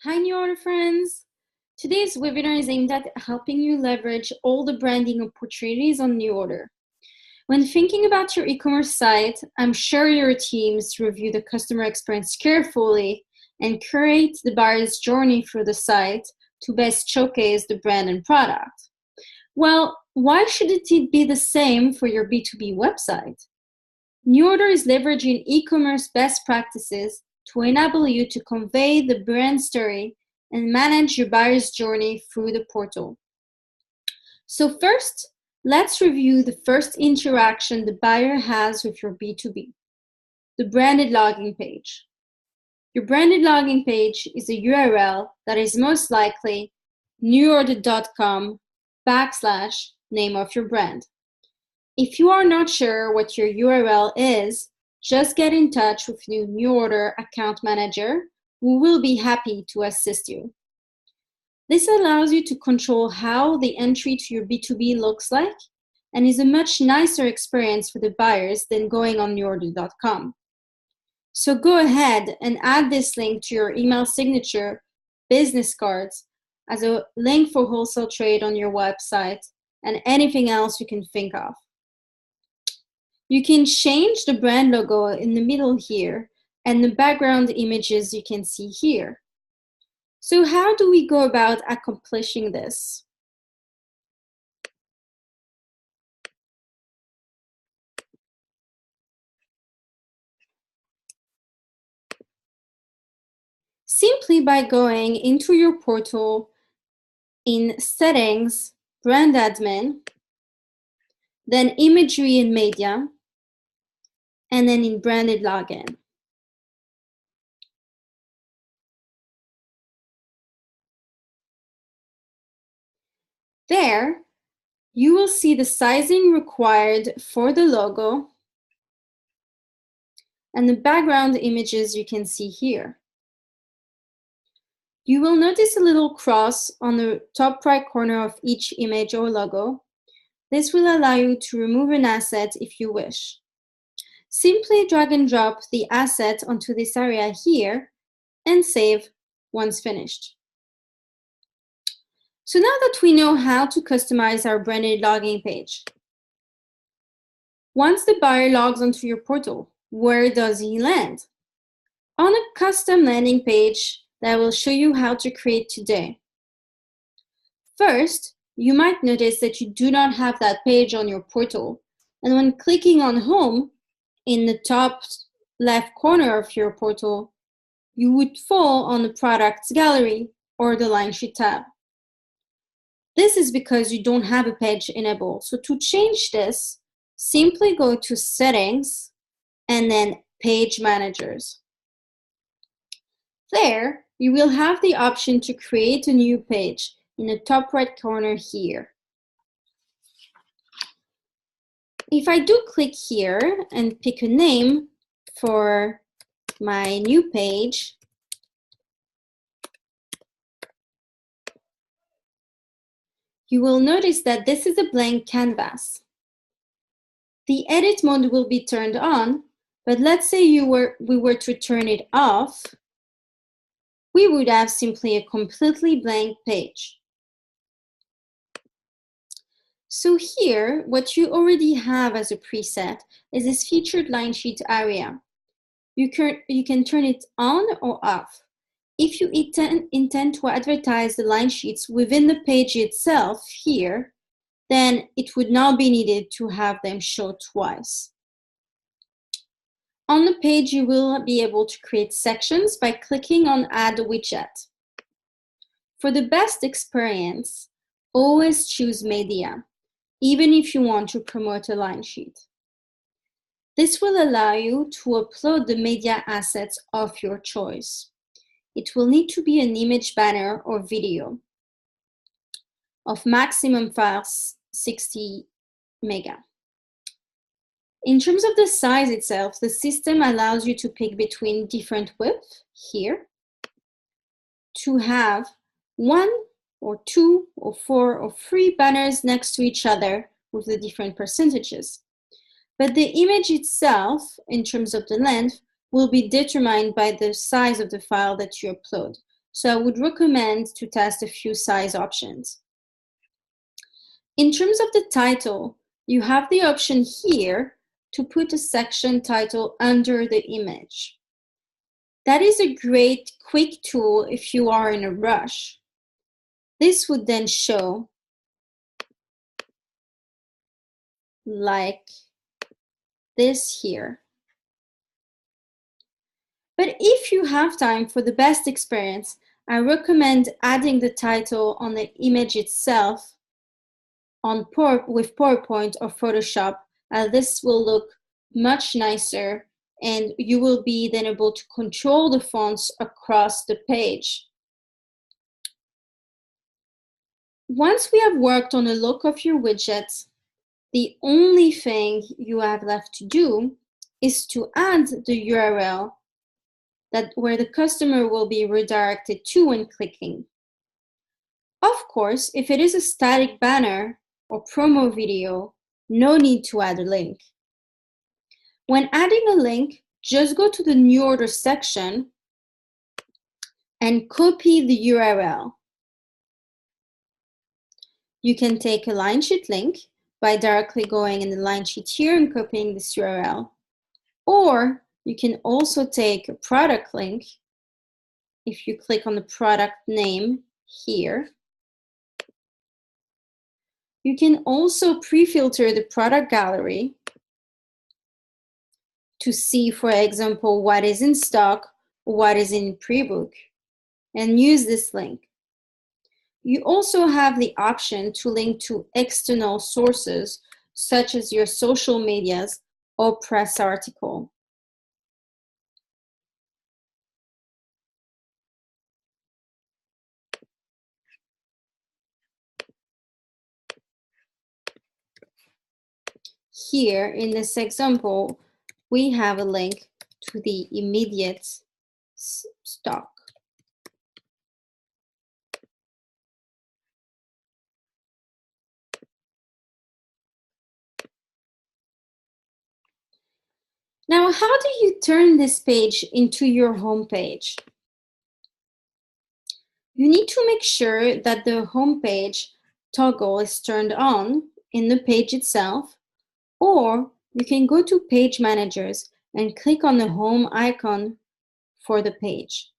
Hi, new order friends! Today's webinar is aimed at helping you leverage all the branding opportunities on New Order. When thinking about your e-commerce site, I'm sure your teams review the customer experience carefully and curate the buyer's journey through the site to best showcase the brand and product. Well, why should it be the same for your B2B website? New Order is leveraging e-commerce best practices to enable you to convey the brand story and manage your buyer's journey through the portal. So first, let's review the first interaction the buyer has with your B2B, the branded login page. Your branded login page is a URL that is most likely neworder.com/name of your brand. If you are not sure what your URL is, just get in touch with your New Order account manager, who will be happy to assist you. This allows you to control how the entry to your B2B looks like and is a much nicer experience for the buyers than going on neworder.com. So go ahead and add this link to your email signature, business cards, as a link for wholesale trade on your website, and anything else you can think of. You can change the brand logo in the middle here and the background images you can see here. So how do we go about accomplishing this? Simply by going into your portal in Settings, Brand Admin, then Imagery and Media, and then in Branded Login. There, you will see the sizing required for the logo and the background images you can see here. You will notice a little cross on the top right corner of each image or logo. This will allow you to remove an asset if you wish. Simply drag and drop the asset onto this area here and save once finished. So now that we know how to customize our branded login page, once the buyer logs onto your portal, where does he land? On a custom landing page that I will show you how to create today. First, you might notice that you do not have that page on your portal, and when clicking on Home in the top left corner of your portal, you would fall on the Products Gallery or the Line Sheet tab. This is because you don't have a page enabled. So to change this, simply go to Settings and then Page Managers. There, you will have the option to create a new page in the top right corner here. If I do click here and pick a name for my new page, you will notice that this is a blank canvas. The edit mode will be turned on, but let's say we were to turn it off, we would have simply a completely blank page. So here, what you already have as a preset is this featured line sheet area. You can turn it on or off. If you intend to advertise the line sheets within the page itself here, then it would not be needed to have them show twice. On the page, you will be able to create sections by clicking on Add Widget. For the best experience, always choose Media, even if you want to promote a line sheet. This will allow you to upload the media assets of your choice. It will need to be an image banner or video of maximum files 60 mega. In terms of the size itself, the system allows you to pick between different width here to have 1 or 2 or 4 or 3 banners next to each other with the different percentages. But the image itself, in terms of the length, will be determined by the size of the file that you upload. so I would recommend to test a few size options. In terms of the title, you have the option here to put a section title under the image. That is a great quick tool if you are in a rush. This would then show like this here. But if you have time for the best experience, I recommend adding the title on the image itself with PowerPoint or Photoshop. This will look much nicer, and you will be then able to control the fonts across the page. Once we have worked on the look of your widgets, the only thing you have left to do is to add the URL where the customer will be redirected to when clicking. Of course, if it is a static banner or promo video, no need to add a link. When adding a link, just go to the New Order section and copy the URL. You can take a line sheet link by directly going in the line sheet here and copying this URL. Or you can also take a product link if you click on the product name here. You can also pre-filter the product gallery to see, for example, what is in stock, what is in pre-book, and use this link. You also have the option to link to external sources, such as your social medias or press article. Here, in this example, we have a link to the immediate stock. Now, how do you turn this page into your home page? You need to make sure that the home page toggle is turned on in the page itself, or you can go to Page Managers and click on the home icon for the page.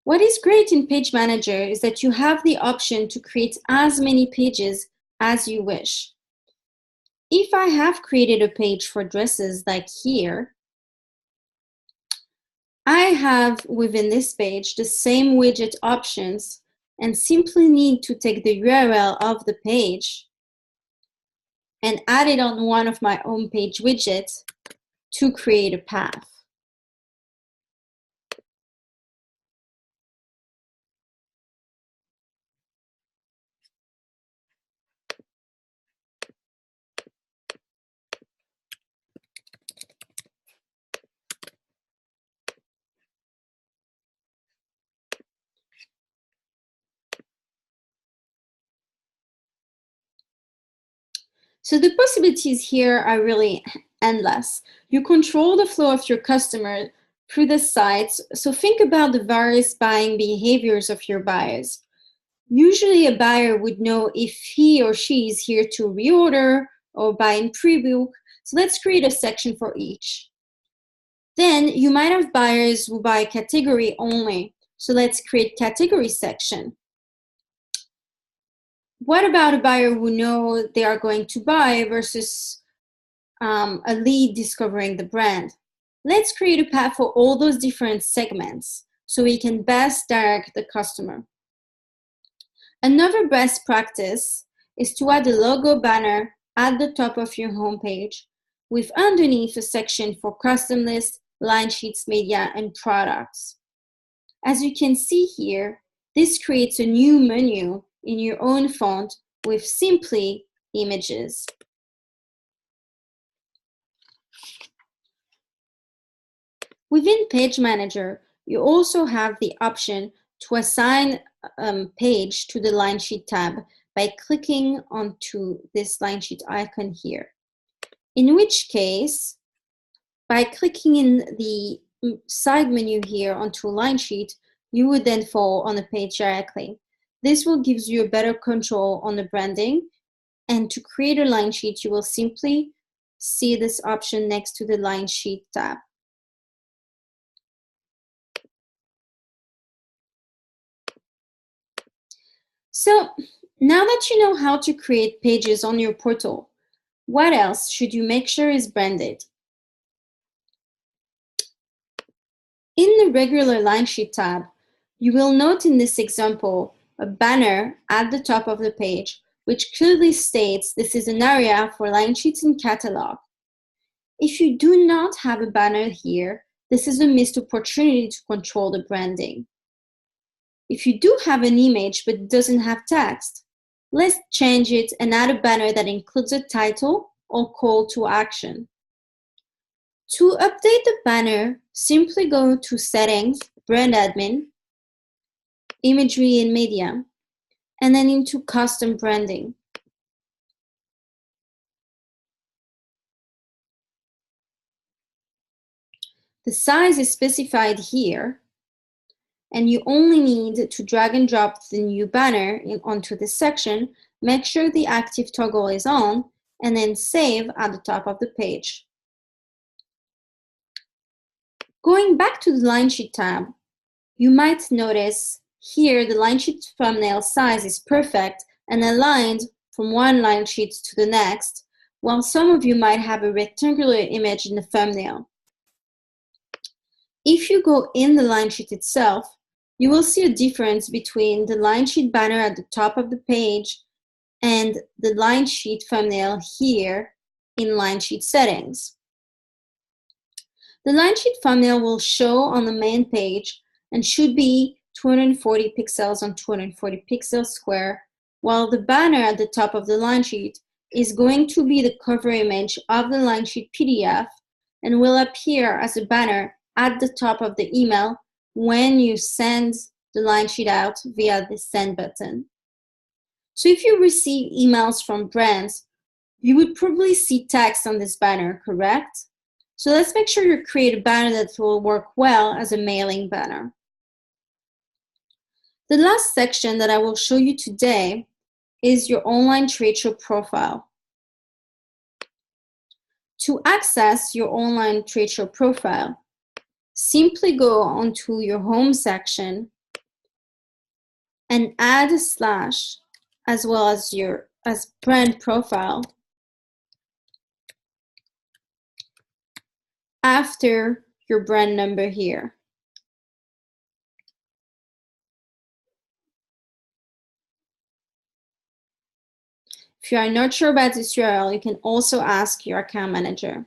What is great in Page Manager is that you have the option to create as many pages as you wish. If I have created a page for dresses like here, I have within this page the same widget options and simply need to take the URL of the page and add it on one of my home page widgets to create a path. So the possibilities here are really endless. You control the flow of your customer through the sites, so think about the various buying behaviors of your buyers. Usually a buyer would know if he or she is here to reorder or buy in pre-book, so let's create a section for each. Then you might have buyers who buy category only, so let's create category section. What about a buyer who know they are going to buy versus a lead discovering the brand? Let's create a path for all those different segments so we can best direct the customer. Another best practice is to add a logo banner at the top of your homepage with underneath a section for custom lists, line sheets, media, and products. As you can see here, this creates a new menu in your own font with simply images. Within Page Manager, you also have the option to assign page to the line sheet tab by clicking onto this line sheet icon here. In which case, by clicking in the side menu here onto a line sheet, you would then fall on the page directly. This will give you a better control on the branding. And to create a line sheet, you will simply see this option next to the line sheet tab. So now that you know how to create pages on your portal, what else should you make sure is branded? In the regular line sheet tab, you will note in this example a banner at the top of the page, which clearly states this is an area for line sheets and catalog. If you do not have a banner here, this is a missed opportunity to control the branding. If you do have an image but doesn't have text, let's change it and add a banner that includes a title or call to action. To update the banner, simply go to Settings, Brand Admin, Imagery and Media, and then into Custom Branding. The size is specified here, and you only need to drag and drop the new banner onto this section. Make sure the active toggle is on, and then save at the top of the page. Going back to the line sheet tab, you might notice here the line sheet thumbnail size is perfect and aligned from one line sheet to the next, while some of you might have a rectangular image in the thumbnail. If you go in the line sheet itself, you will see a difference between the line sheet banner at the top of the page and the line sheet thumbnail here in line sheet settings. The line sheet thumbnail will show on the main page and should be 240 pixels on 240 pixels square, while the banner at the top of the line sheet is going to be the cover image of the line sheet PDF and will appear as a banner at the top of the email when you send the line sheet out via the send button. So if you receive emails from brands, you would probably see text on this banner, correct? So let's make sure you create a banner that will work well as a mailing banner. The last section that I will show you today is your online trade show profile. To access your online trade show profile, simply go onto your home section and add a slash as well as your brand profile after your brand number here. If you are not sure about this URL, you can also ask your account manager.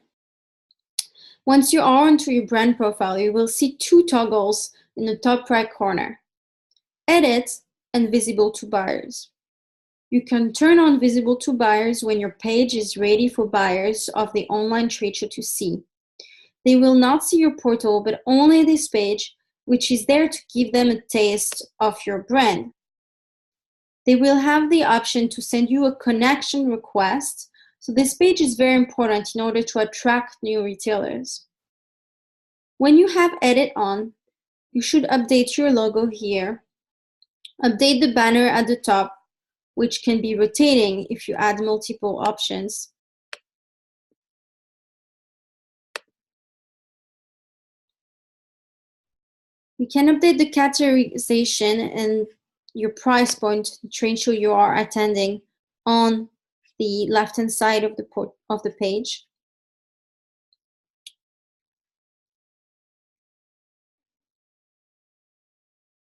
Once you are onto your brand profile, you will see two toggles in the top right corner: Edit and Visible to Buyers. You can turn on Visible to Buyers when your page is ready for buyers of the online trade show to see. They will not see your portal, but only this page, which is there to give them a taste of your brand. They will have the option to send you a connection request. So this page is very important in order to attract new retailers. When you have Edit on, you should update your logo here. Update the banner at the top, which can be rotating if you add multiple options. You can update the categorization and your price point, the trade show you are attending, on the left-hand side of the page.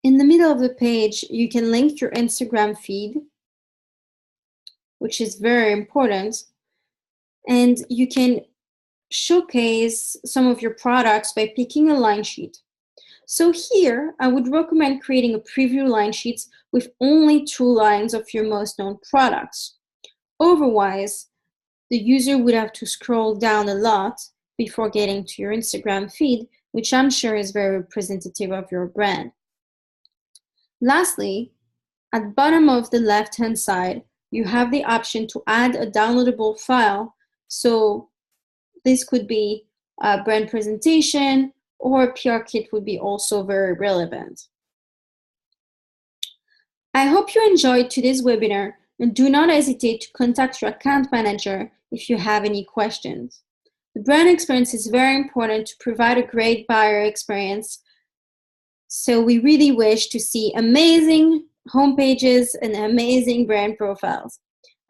In the middle of the page, you can link your Instagram feed, which is very important, and you can showcase some of your products by picking a line sheet. So here, I would recommend creating a preview line sheet with only 2 lines of your most known products. Otherwise, the user would have to scroll down a lot before getting to your Instagram feed, which I'm sure is very representative of your brand. Lastly, at the bottom of the left-hand side, you have the option to add a downloadable file. So this could be a brand presentation, or a PR kit would be also very relevant. I hope you enjoyed today's webinar, and do not hesitate to contact your account manager if you have any questions. The brand experience is very important to provide a great buyer experience, so we really wish to see amazing homepages and amazing brand profiles.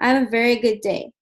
Have a very good day.